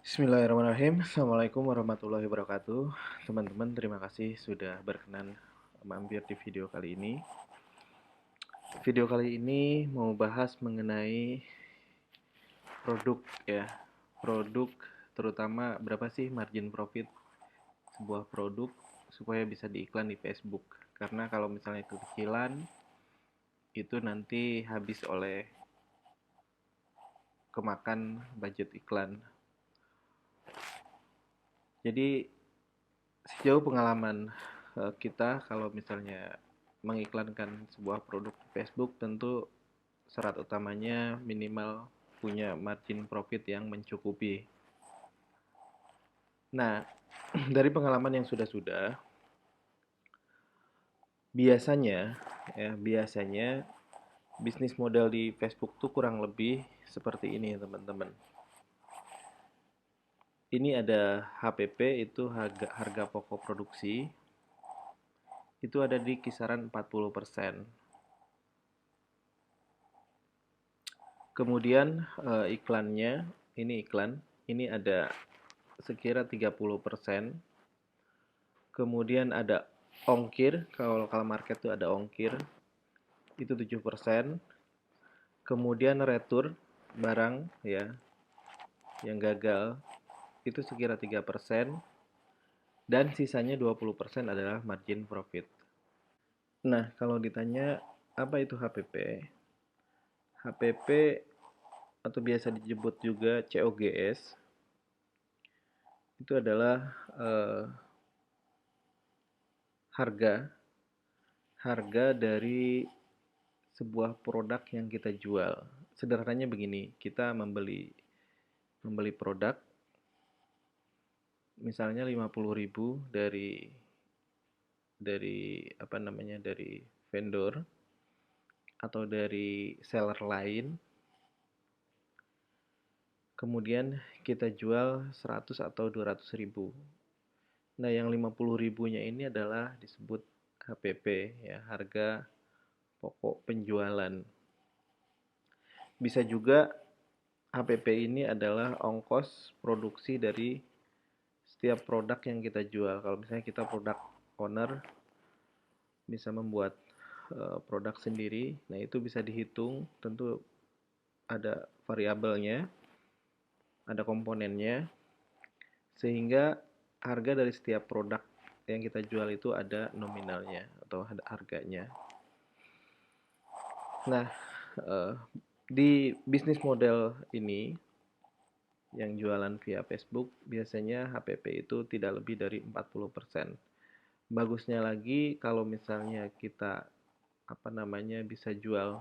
Bismillahirrahmanirrahim. Assalamualaikum warahmatullahi wabarakatuh. Teman-teman, terima kasih sudah berkenan mampir di video kali ini. Video kali ini mau bahas mengenai produk ya. Produk terutama berapa sih margin profit sebuah produk supaya bisa diiklan di Facebook. Karena kalau misalnya kekecilan itu nanti habis oleh kemakan budget iklan. Jadi sejauh pengalaman kita kalau misalnya mengiklankan sebuah produk di Facebook, tentu syarat utamanya minimal punya margin profit yang mencukupi. Nah, dari pengalaman yang sudah-sudah, biasanya bisnis model di Facebook tuh kurang lebih seperti ini, teman-teman. Ini ada HPP, itu harga pokok produksi, itu ada di kisaran 40%. Kemudian iklannya, ini ada sekira 30%. Kemudian ada ongkir, kalau lokal market itu ada ongkir, itu 7%. Kemudian retur barang ya yang gagal itu sekira 3%, dan sisanya 20% adalah margin profit. Nah, kalau ditanya apa itu HPP? HPP atau biasa disebut juga COGS itu adalah eh, harga dari sebuah produk yang kita jual. Sederhananya begini, kita membeli produk misalnya 50.000 dari vendor atau dari seller lain. Kemudian kita jual 100 atau 200.000. Nah, yang 50.000-nya ini adalah disebut HPP ya, harga pokok penjualan. Bisa juga HPP ini adalah ongkos produksi dari setiap produk yang kita jual. Kalau misalnya kita produk owner, bisa membuat produk sendiri, nah itu bisa dihitung, tentu ada variabelnya, ada komponennya, sehingga harga dari setiap produk yang kita jual itu ada nominalnya atau ada harganya. Nah, di bisnis model ini yang jualan via Facebook, biasanya HPP itu tidak lebih dari 40%. Bagusnya lagi kalau misalnya kita bisa jual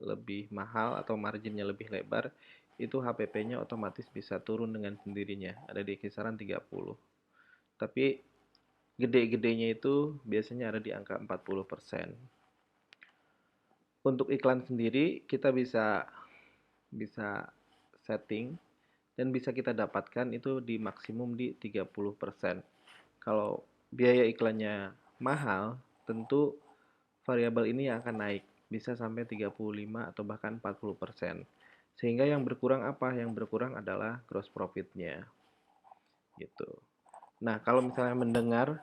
lebih mahal atau marginnya lebih lebar, itu HPP-nya otomatis bisa turun dengan sendirinya, ada di kisaran 30. Tapi gede-gedenya itu biasanya ada di angka 40%. Untuk iklan sendiri kita bisa bisa setting dan bisa kita dapatkan itu di maksimum di 30%. Kalau biaya iklannya mahal, tentu variabel ini akan naik, bisa sampai 35 atau bahkan 40%. Sehingga yang berkurang apa? Yang berkurang adalah gross profit-nya. Gitu. Nah, kalau misalnya mendengar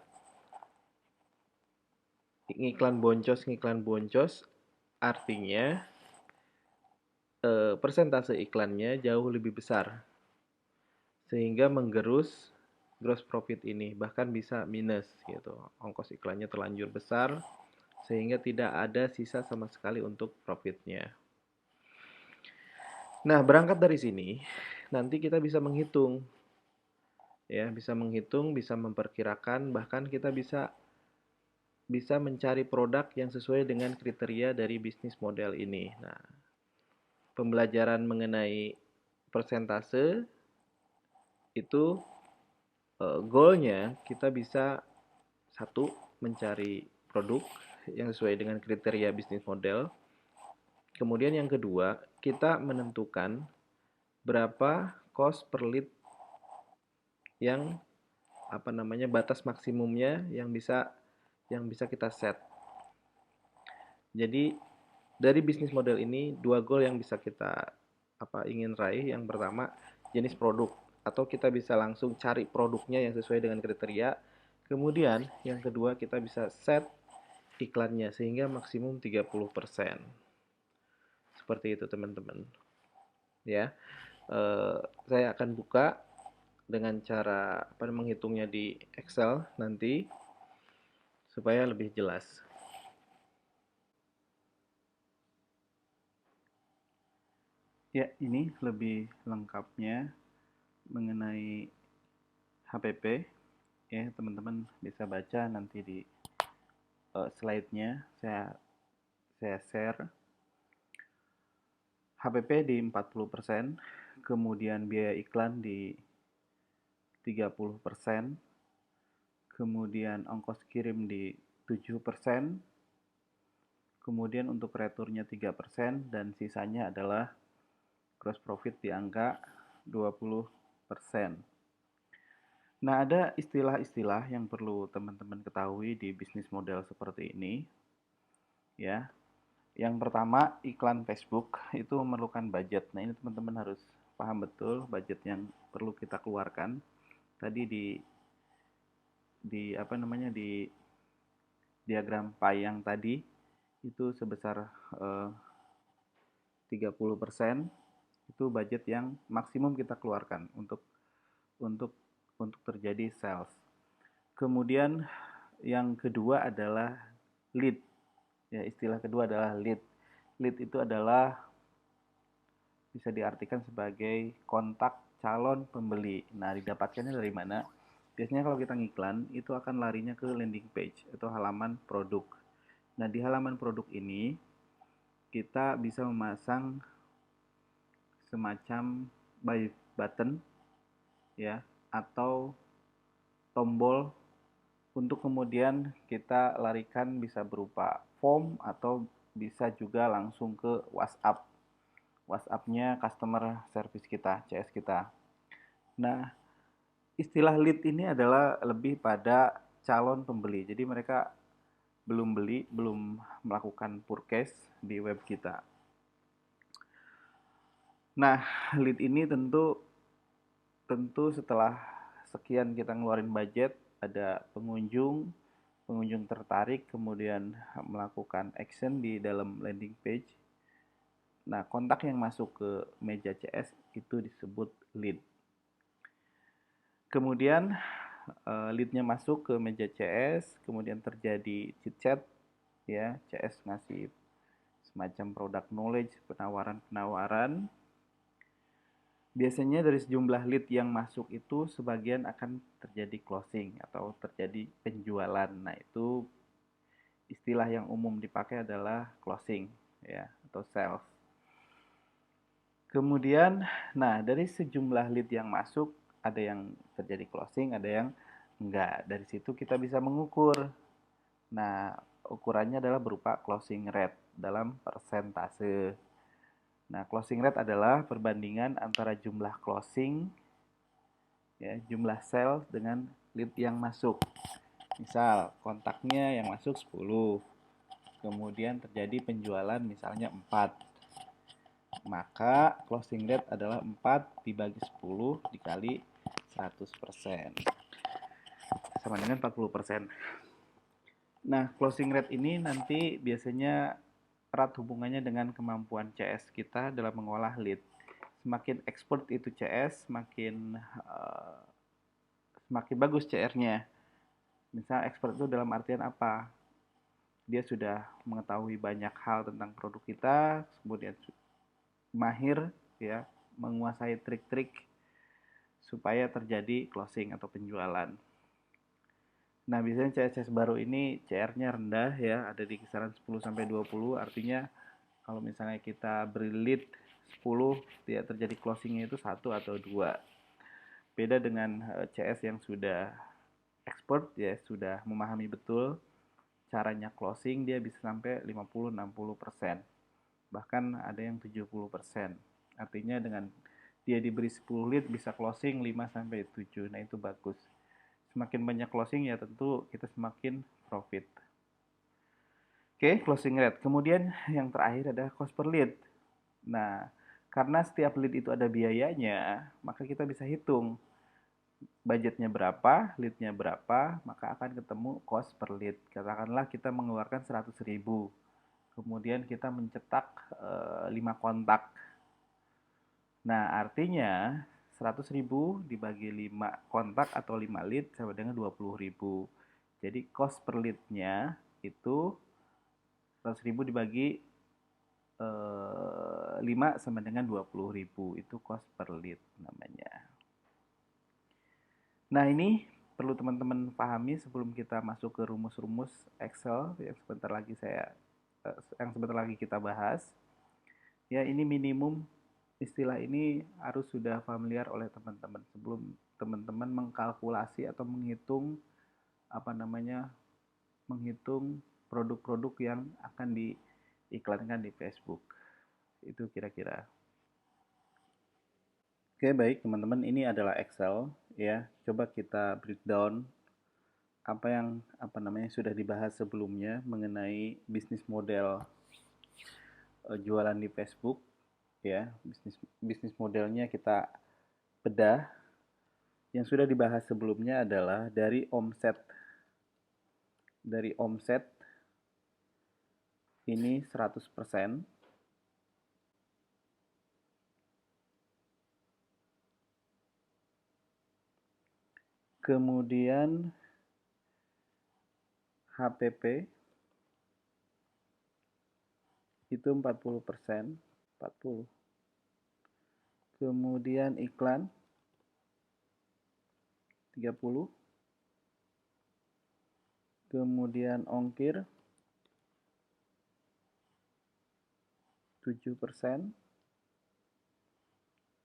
ngiklan boncos, artinya persentase iklannya jauh lebih besar. Sehingga menggerus gross profit ini, bahkan bisa minus gitu. Ongkos iklannya terlanjur besar, sehingga tidak ada sisa sama sekali untuk profitnya. Nah, berangkat dari sini, nanti kita bisa menghitung, ya, bisa memperkirakan, bahkan kita bisa bisa mencari produk yang sesuai dengan kriteria dari bisnis model ini. Nah, pembelajaran mengenai persentase itu goalnya kita bisa satu mencari produk yang sesuai dengan kriteria bisnis model. Kemudian yang kedua, kita menentukan berapa cost per lead yang batas maksimumnya yang bisa kita set. Jadi dari bisnis model ini dua goal yang bisa kita ingin raih. Yang pertama, jenis produk. atau kita bisa langsung cari produknya yang sesuai dengan kriteria. Kemudian yang kedua kita bisa set iklannya sehingga maksimum 30%. Seperti itu teman-teman. Ya, saya akan buka dengan cara menghitungnya di Excel nanti supaya lebih jelas. Ya, ini lebih lengkapnya mengenai HPP. Ya, teman-teman bisa baca nanti di slide-nya. Saya share. HPP di 40%, kemudian biaya iklan di 30%, kemudian ongkos kirim di 7%, kemudian untuk returnya 3%, dan sisanya adalah gross profit di angka 20%. Nah, ada istilah-istilah yang perlu teman-teman ketahui di bisnis model seperti ini. Ya. Yang pertama, iklan Facebook itu memerlukan budget. Nah, ini teman-teman harus paham betul budget yang perlu kita keluarkan. Tadi di diagram pie yang tadi itu sebesar 30% itu budget yang maksimum kita keluarkan untuk untuk untuk terjadi sales. Kemudian yang kedua adalah lead. Ya, istilah kedua adalah lead. Lead itu adalah bisa diartikan sebagai kontak calon pembeli. Nah, didapatkannya dari mana? Biasanya kalau kita ngiklan, itu akan larinya ke landing page atau halaman produk. Nah, di halaman produk ini, kita bisa memasang semacam buy button, ya, atau tombol untuk kemudian kita larikan bisa berupa form atau bisa juga langsung ke WhatsApp. WhatsApp-nya customer service kita, CS kita. Nah, istilah lead ini adalah lebih pada calon pembeli. Jadi mereka belum beli, belum melakukan purchase di web kita. Nah, lead ini tentu setelah sekian kita ngeluarin budget, ada pengunjung tertarik, kemudian melakukan action di dalam landing page. Nah, kontak yang masuk ke meja CS itu disebut lead. Kemudian leadnya masuk ke meja CS, kemudian terjadi chit chat, ya, CS ngasih semacam product knowledge, penawaran. Biasanya dari sejumlah lead yang masuk itu sebagian akan terjadi closing atau terjadi penjualan. Nah, itu istilah yang umum dipakai adalah closing, ya, atau sales. Kemudian, nah, dari sejumlah lead yang masuk, ada yang terjadi closing, ada yang enggak. Dari situ kita bisa mengukur. Nah, ukurannya adalah berupa closing rate dalam persentase. Nah, closing rate adalah perbandingan antara jumlah closing, ya, jumlah sales dengan lead yang masuk. Misal, kontaknya yang masuk 10, kemudian terjadi penjualan misalnya 4. Maka closing rate adalah 4 dibagi 10 dikali 100%. Sama dengan 40%. Nah, closing rate ini nanti biasanya erat hubungannya dengan kemampuan CS kita dalam mengolah lead. Semakin expert itu CS, semakin bagus CR-nya. Misal expert itu dalam artian apa? Dia sudah mengetahui banyak hal tentang produk kita, kemudian mahir, ya, menguasai trik-trik supaya terjadi closing atau penjualan. Nah, biasanya CS baru ini CR-nya rendah, ya, ada di kisaran 10-20, artinya kalau misalnya kita beri lead 10, ya, terjadi closingnya itu 1 atau 2. Beda dengan CS yang sudah expert, ya, sudah memahami betul caranya closing, dia bisa sampai 50-60%. Bahkan ada yang 70%. Artinya dengan dia diberi 10 lead bisa closing 5-7. Nah, itu bagus. Semakin banyak closing, ya tentu kita semakin profit. Oke, closing rate. Kemudian yang terakhir adalah cost per lead. Nah, karena setiap lead itu ada biayanya, maka kita bisa hitung budgetnya berapa, leadnya berapa, maka akan ketemu cost per lead. Katakanlah kita mengeluarkan 100.000, kemudian kita mencetak 5 kontak. Nah, artinya 100.000 dibagi 5 kontak atau 5 lead sama dengan 20.000. Jadi cost per leadnya itu 100.000 dibagi 5 sama dengan 20.000. Itu cost per lead namanya. Nah, ini perlu teman-teman pahami sebelum kita masuk ke rumus-rumus Excel yang sebentar lagi kita bahas. Ya, ini minimum istilah ini harus sudah familiar oleh teman-teman sebelum teman-teman mengkalkulasi atau menghitung produk-produk yang akan diiklankan di Facebook. Itu kira-kira. Oke, baik teman-teman, ini adalah Excel ya. Coba kita breakdown apa yang sudah dibahas sebelumnya mengenai bisnis model jualan di Facebook ya. Bisnis modelnya kita bedah. Yang sudah dibahas sebelumnya adalah dari omset. Dari omset ini 100%. Kemudian HPP itu 40%, 40. Kemudian iklan 30. Kemudian ongkir 7%.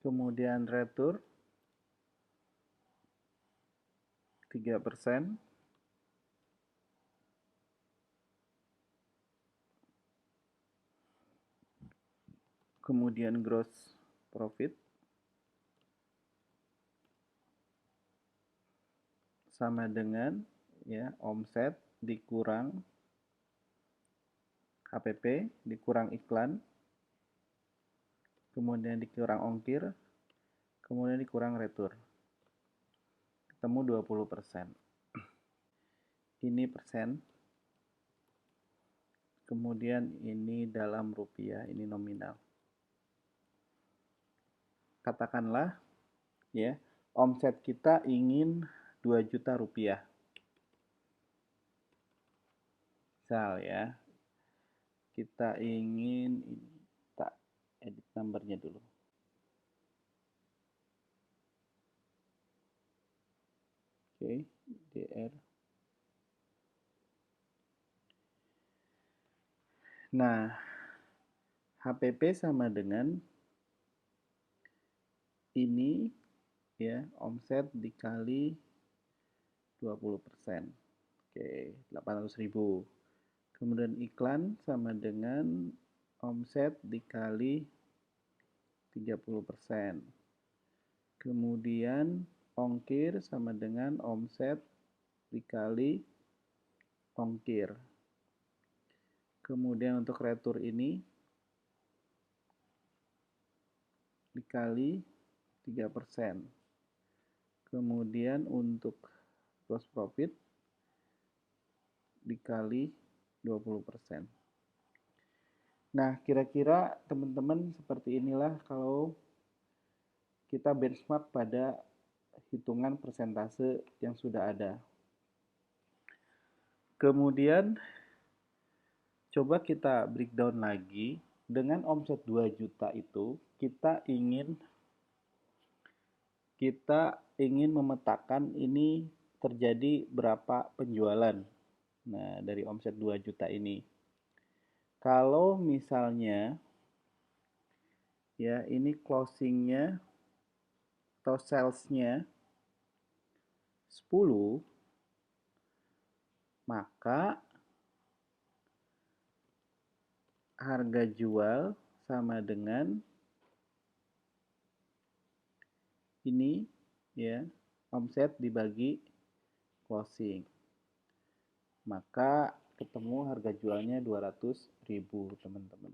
Kemudian retur 3%. Kemudian gross profit sama dengan ya omset dikurang HPP dikurang iklan, kemudian dikurang ongkir, kemudian dikurang retur. Ketemu 20%. Ini persen. Kemudian ini dalam rupiah, ini nominal. Katakanlah ya, omset kita ingin 2 juta rupiah. Misal ya, kita ingin tak edit numbernya dulu. Oke, DR. Nah, HPP sama dengan ini ya, omset dikali 20%. Oke, 800.000. Kemudian iklan sama dengan omset dikali 30%. Kemudian ongkir sama dengan omset dikali ongkir. Kemudian untuk retur ini dikali 3%. Kemudian untuk gross profit dikali 20%. Nah, kira-kira teman-teman seperti inilah kalau kita benchmark pada hitungan persentase yang sudah ada. Kemudian coba kita breakdown lagi. Dengan omset 2 juta itu kita ingin memetakan ini terjadi berapa penjualan. Nah, dari omset 2 juta ini. Kalau misalnya ya ini closingnya atau salesnya 10, maka harga jual sama dengan ini ya, omset dibagi closing. Maka ketemu harga jualnya 200.000, teman-teman.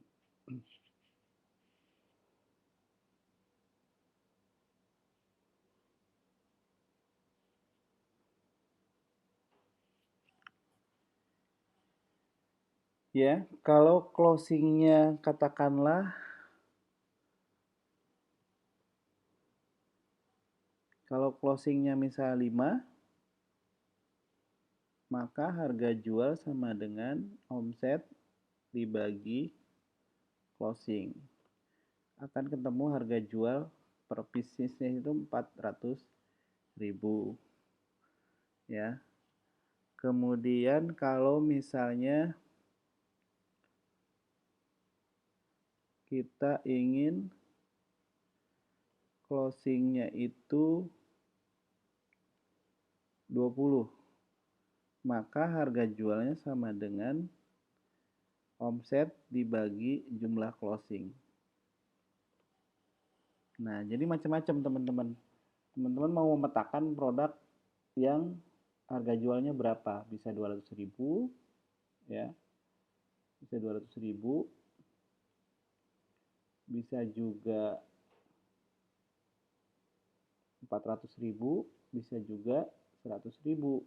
Ya, kalau closingnya katakanlah kalau closingnya misal 5, maka harga jual sama dengan omset dibagi closing. Akan ketemu harga jual per piecesnya itu 400.000 ya. Kemudian kalau misalnya kita ingin closingnya itu 20, maka harga jualnya sama dengan omset dibagi jumlah closing. Nah, jadi macam-macam teman-teman. Teman-teman mau memetakan produk yang harga jualnya berapa? Bisa 200.000 ya. Bisa 200.000, bisa juga 400.000, bisa juga 100.000.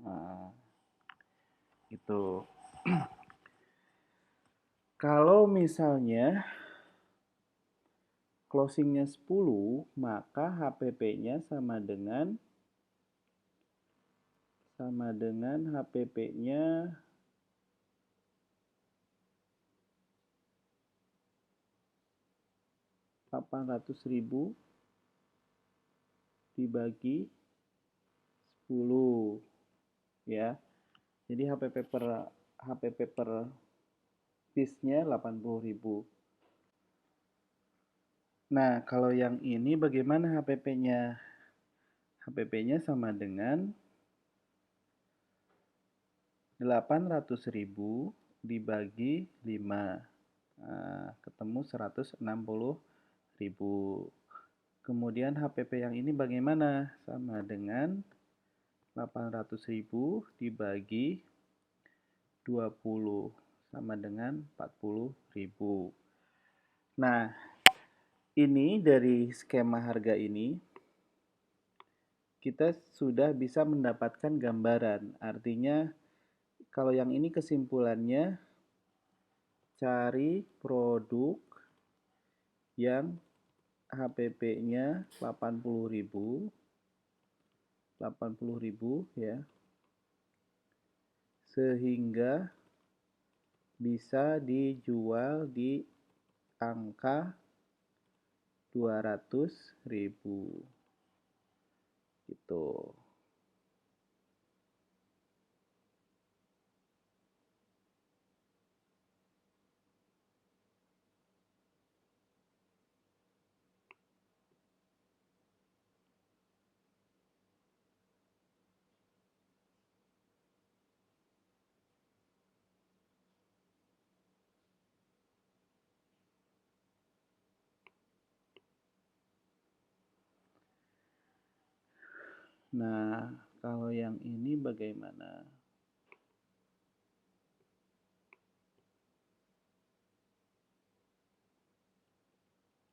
Nah, itu. Kalau misalnya closingnya 10, maka HPP-nya sama dengan HPP-nya 800.000 dibagi 10 ya. Jadi HPP per piece-nya 80.000. Nah, kalau yang ini bagaimana HPP-nya? HPP-nya sama dengan 800.000 dibagi 5. Nah, ketemu 160.000. Kemudian HPP yang ini bagaimana? Sama dengan 800.000 dibagi 20, sama dengan 40.000. Nah, ini dari skema harga ini kita sudah bisa mendapatkan gambaran. Artinya kalau yang ini kesimpulannya, cari produk yang HPP-nya 80.000 ya, sehingga bisa dijual di angka 200.000 gitu. Nah, kalau yang ini bagaimana?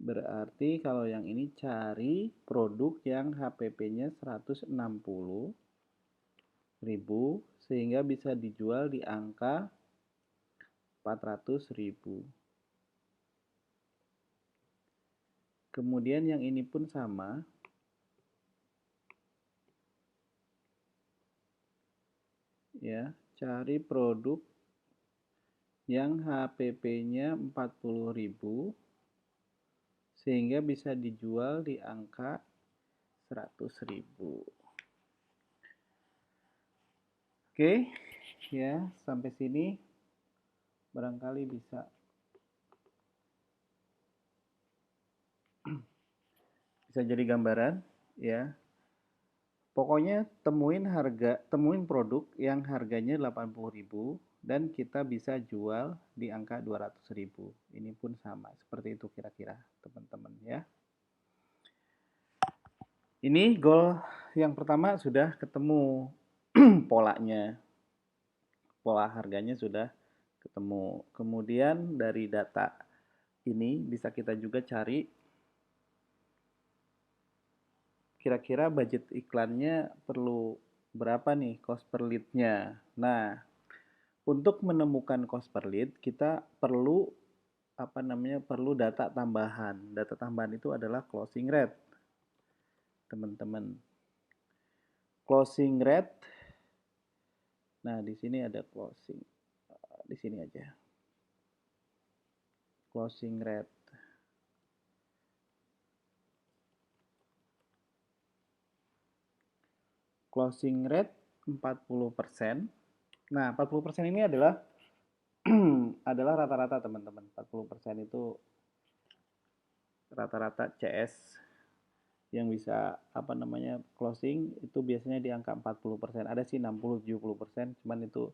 Berarti kalau yang ini cari produk yang HPP-nya 160.000 sehingga bisa dijual di angka 400.000. Kemudian yang ini pun sama. Ya, cari produk yang HPP-nya 40.000 sehingga bisa dijual di angka 100.000. Oke, ya, sampai sini barangkali bisa jadi gambaran ya. Pokoknya temuin produk yang harganya 80.000 dan kita bisa jual di angka 200.000. Ini pun sama, seperti itu kira-kira teman-teman ya. Ini goal yang pertama sudah ketemu polanya. Pola harganya sudah ketemu. Kemudian dari data ini bisa kita juga cari kira-kira budget iklannya perlu berapa nih cost per lead-nya. Nah, Untuk menemukan cost per lead, kita perlu perlu data tambahan. Data tambahan itu adalah closing rate, teman-teman. Closing rate. Nah, di sini ada closing. Di sini aja. Closing rate. Closing rate 40%. Nah, 40% ini adalah adalah rata-rata, teman-teman. 40% itu rata-rata CS yang bisa closing itu biasanya di angka 40%. Ada sih 60-70%, cuman itu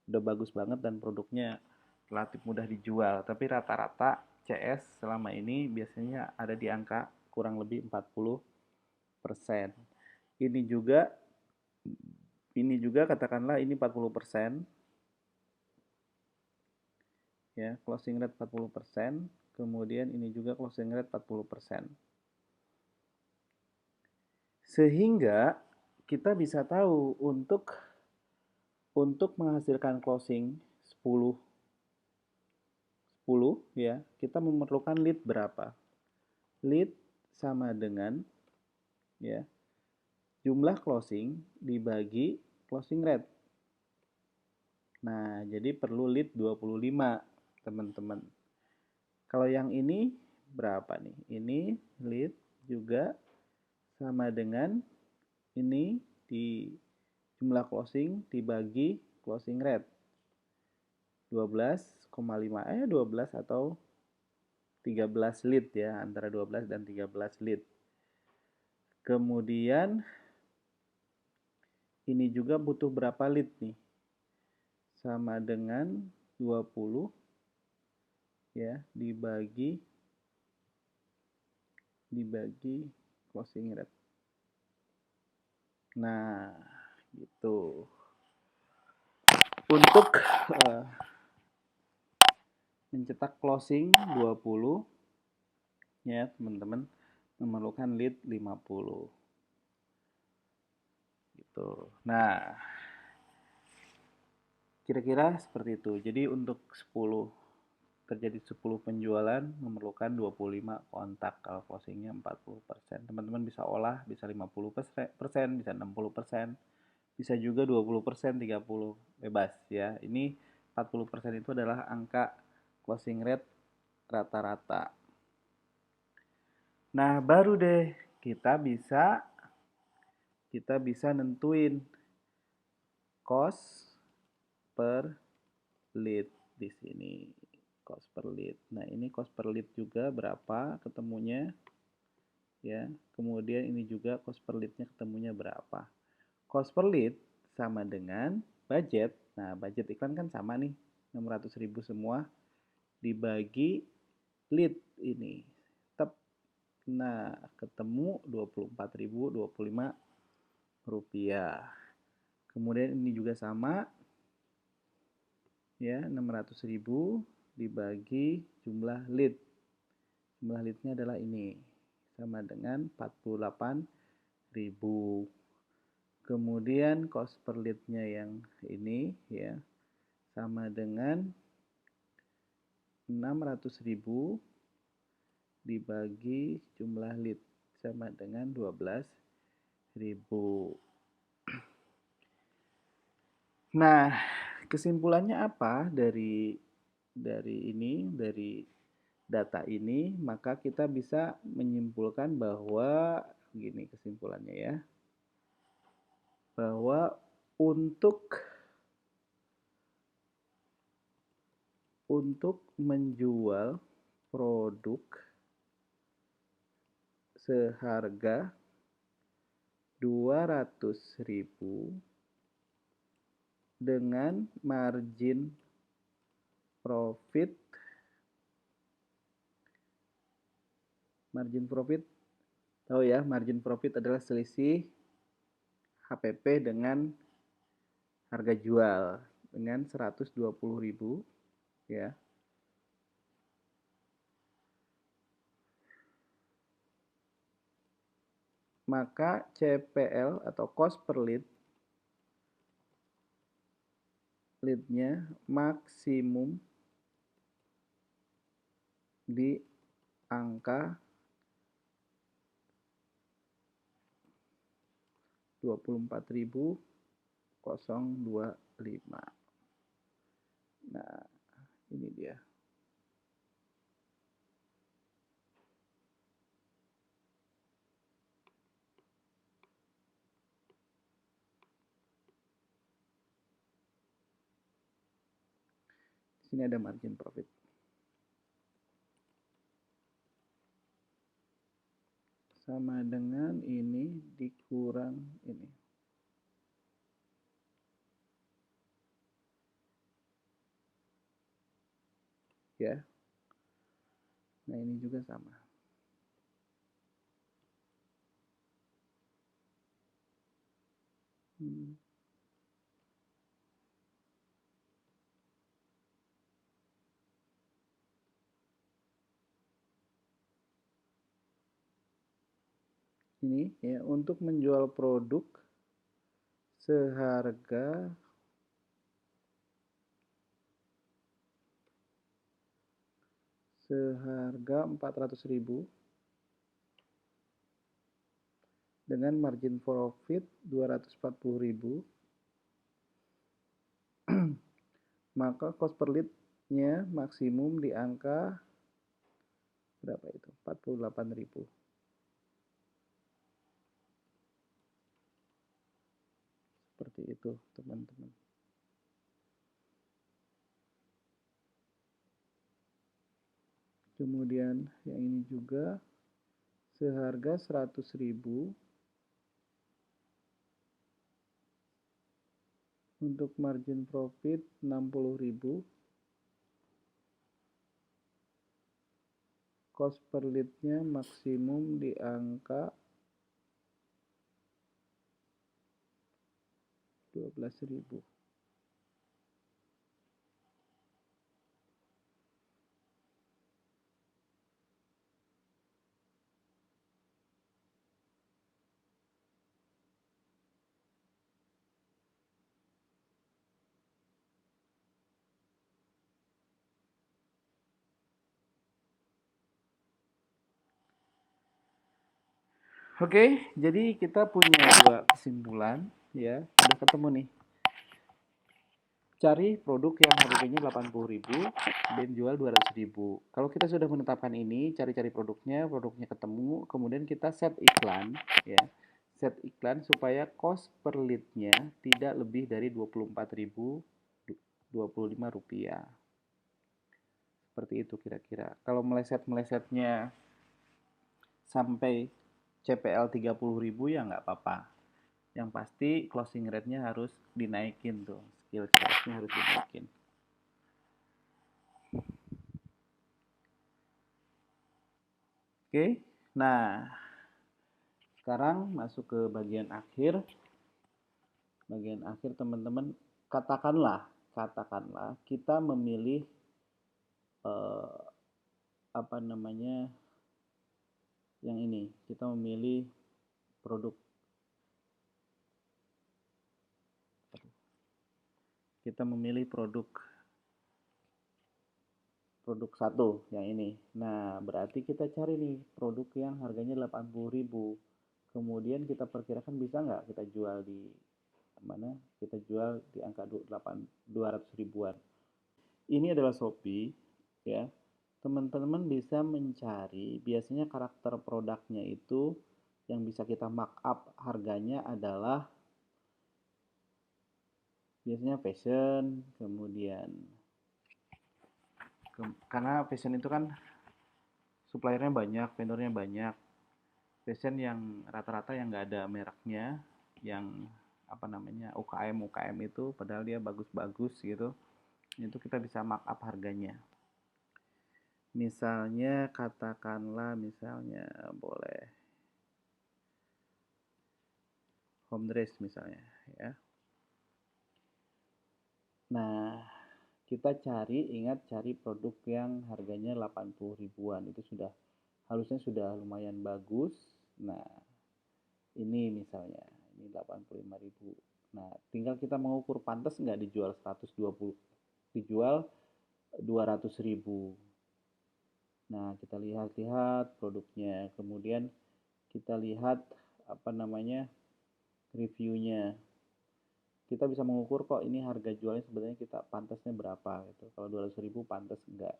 udah bagus banget dan produknya relatif mudah dijual. Tapi rata-rata CS selama ini biasanya ada di angka kurang lebih 40%. Ini juga katakanlah ini 40%, ya, closing rate 40%, kemudian ini juga closing rate 40%. Sehingga kita bisa tahu untuk menghasilkan closing 10 ya, kita memerlukan lead berapa? Lead sama dengan ya, jumlah closing dibagi closing rate. Nah, jadi perlu lead 25, teman-teman. Kalau yang ini berapa nih? Ini lead juga sama dengan ini di jumlah closing dibagi closing rate. 12,5 12 atau 13 lead ya, antara 12 dan 13 lead. Kemudian ini juga butuh berapa lead nih? Sama dengan 20 ya, dibagi closing rate. Nah, gitu. Untuk mencetak closing 20 ya, teman-teman, memerlukan lead 50. Gitu. Nah, kira-kira seperti itu. Jadi untuk 10 terjadi 10 penjualan memerlukan 25 kontak. Kalau closingnya 40%. Teman-teman bisa olah, bisa 50%, bisa 60%, bisa juga 20%, 30%, bebas ya. Ini 40% itu adalah angka closing rate rata-rata. Nah, baru deh kita bisa nentuin cost per lead di sini. Cost per lead. Nah, ini cost per lead juga berapa ketemunya ya. Kemudian ini juga cost per leadnya ketemunya berapa. Cost per lead sama dengan budget. Nah, budget iklan kan sama nih, 600.000 semua dibagi lead ini. Nah, ketemu 24.025 rupiah. Kemudian ini juga sama ya, 600.000 dibagi jumlah lead. Jumlah leadnya adalah ini, sama dengan 48.000. Kemudian cost per leadnya yang ini ya, sama dengan 600.000 dibagi jumlah lead, sama dengan 12.000. Nah, kesimpulannya apa dari data ini? Maka kita bisa menyimpulkan bahwa gini kesimpulannya ya, bahwa untuk menjual produk seharga 200.000 dengan margin profit margin profit adalah selisih HPP dengan harga jual dengan 120.000 ya. Maka CPL atau cost per lead leadnya maksimum di angka 24.025. Nah, ini dia. Di sini ada margin profit. Sama dengan ini dikurang ini. Ya. Nah, ini juga sama. Ini ya, untuk menjual produk seharga 400.000 dengan margin profit 240.000, maka cost per lead-nya maksimum di angka berapa itu? 48.000. Seperti itu, teman-teman. Kemudian yang ini juga seharga 100.000 untuk margin profit 60.000, cost per lead-nya maksimum di angka 12.000. Oke, jadi kita punya dua kesimpulan ya. Udah ketemu nih. Cari produk yang harganya 80.000 dan jual 200.000. Kalau kita sudah menetapkan ini, cari-cari produknya ketemu, kemudian kita set iklan ya. Set iklan supaya cost per lead-nya tidak lebih dari 24.025 rupiah. Seperti itu kira-kira. Kalau meleset-melesetnya sampai CPL 30.000 ya nggak apa-apa. Yang pasti closing rate-nya harus dinaikin tuh. Skill sales-nya harus dinaikin. Oke, nah sekarang masuk ke bagian akhir. Bagian akhir teman-teman, katakanlah kita memilih apa namanya yang ini, kita memilih produk satu yang ini. Nah, berarti kita cari nih produk yang harganya 80.000. Kemudian kita perkirakan bisa nggak kita jual di mana? Kita jual di angka 200 ribuan. Ini adalah Shopee ya. Teman-teman bisa mencari biasanya karakter produknya itu yang bisa kita markup harganya adalah biasanya fashion, kemudian karena fashion itu kan suppliernya banyak, vendornya banyak. Fashion yang rata-rata yang nggak ada mereknya, yang apa namanya UKM itu, padahal dia bagus-bagus gitu, itu kita bisa markup harganya. Misalnya katakanlah misalnya boleh home dress misalnya ya. Nah, kita ingat cari produk yang harganya 80 ribuan. Itu harusnya sudah lumayan bagus. Nah, ini misalnya, ini 85.000. Nah, tinggal kita mengukur pantas nggak dijual 120, dijual 200.000. Nah, kita lihat-lihat produknya, kemudian kita lihat apa namanya reviewnya. Kita bisa mengukur kok ini harga jualnya sebenarnya kita pantasnya berapa gitu. Kalau 200.000 pantas enggak.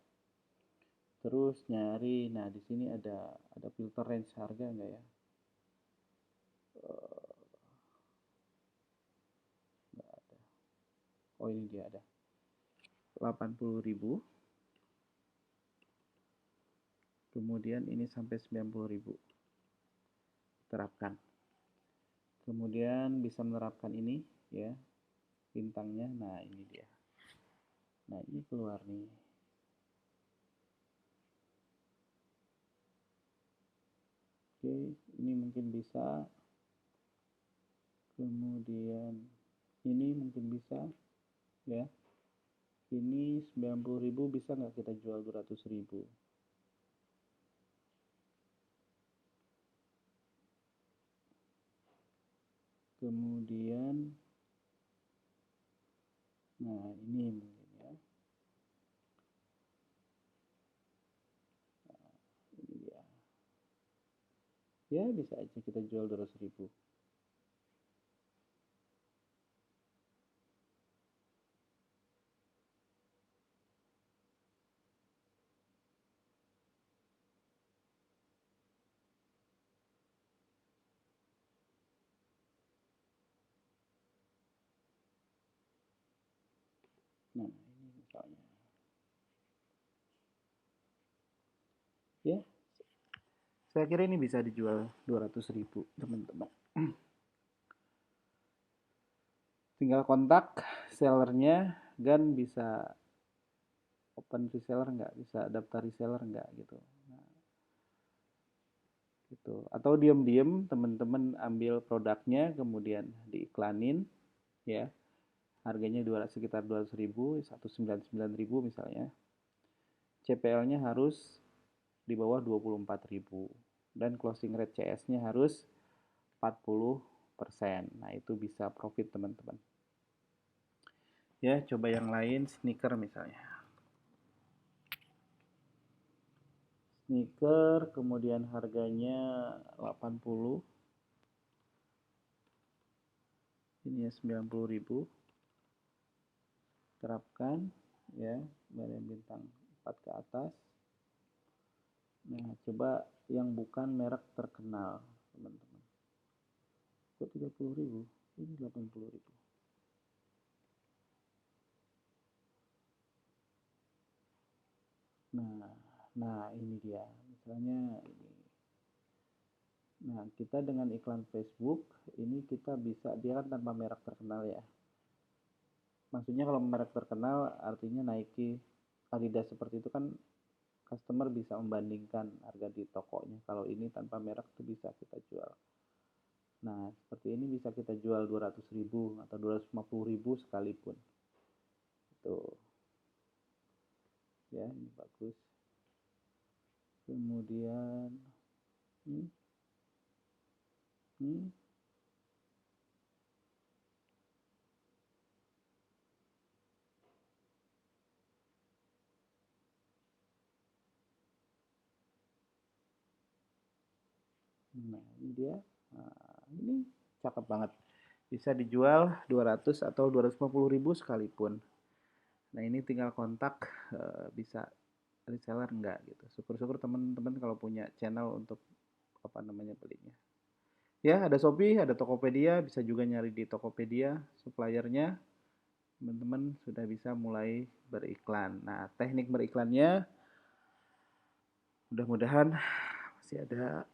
Terus nyari, nah di sini ada filter range harga enggak ya? Enggak ada. Oh ini dia ada. 80.000. Kemudian ini sampai 90.000. Terapkan. Kemudian bisa menerapkan ini ya, bintangnya. Nah, ini dia. Nah, ini keluar nih. Oke, ini mungkin bisa. Kemudian ini mungkin bisa ya. Ini 90.000 bisa nggak kita jual 200.000? Kemudian nah ini mungkin ya. Ini dia. Ya bisa aja kita jual 200.000. Nah ini misalnya. Ya, saya kira ini bisa dijual 200.000 teman-teman. Tinggal kontak sellernya dan bisa open reseller nggak, bisa daftar reseller nggak gitu. Nah, gitu. Atau diam-diam teman-teman ambil produknya kemudian diiklanin ya. Harganya sekitar 200.000, 199.000 misalnya. CPL-nya harus di bawah 24.000 dan closing rate CS-nya harus 40%. Nah, itu bisa profit teman-teman. Ya, coba yang lain sneaker misalnya. Sneaker kemudian harganya 80. Ini ya 90.000. Terapkan ya, dari bintang 4 ke atas. Nah, coba yang bukan merek terkenal, teman-teman. Kok 30.000? Ini 80.000. Nah, ini dia. Misalnya ini. Nah, kita dengan iklan Facebook, ini kita bisa, dia kan tanpa merek terkenal ya. Maksudnya kalau merek terkenal artinya Nike, Adidas seperti itu kan customer bisa membandingkan harga di tokonya. Kalau ini tanpa merek itu bisa kita jual. Nah, seperti ini bisa kita jual 200.000 atau 250.000 sekalipun. Itu. Ya, ini bagus. Kemudian ini ini nah, ini dia. Nah, ini cakep banget. Bisa dijual 200 atau 250.000 sekalipun. Nah, ini tinggal kontak bisa reseller enggak gitu. Syukur-syukur teman-teman kalau punya channel untuk apa namanya belinya. Ya, ada Shopee, ada Tokopedia, bisa juga nyari di Tokopedia suppliernya. Teman-teman sudah bisa mulai beriklan. Nah, teknik beriklannya mudah-mudahan masih ada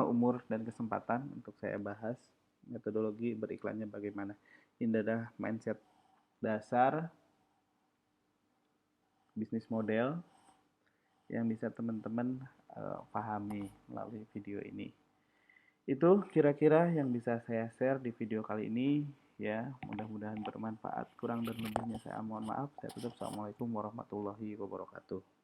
umur dan kesempatan untuk saya bahas metodologi beriklannya bagaimana. Ini adalah mindset dasar bisnis model yang bisa teman-teman pahami melalui video ini. Itu kira-kira yang bisa saya share di video kali ini ya, mudah-mudahan bermanfaat. Kurang dan lebihnya saya mohon maaf. Saya tutup. Assalamualaikum warahmatullahi wabarakatuh.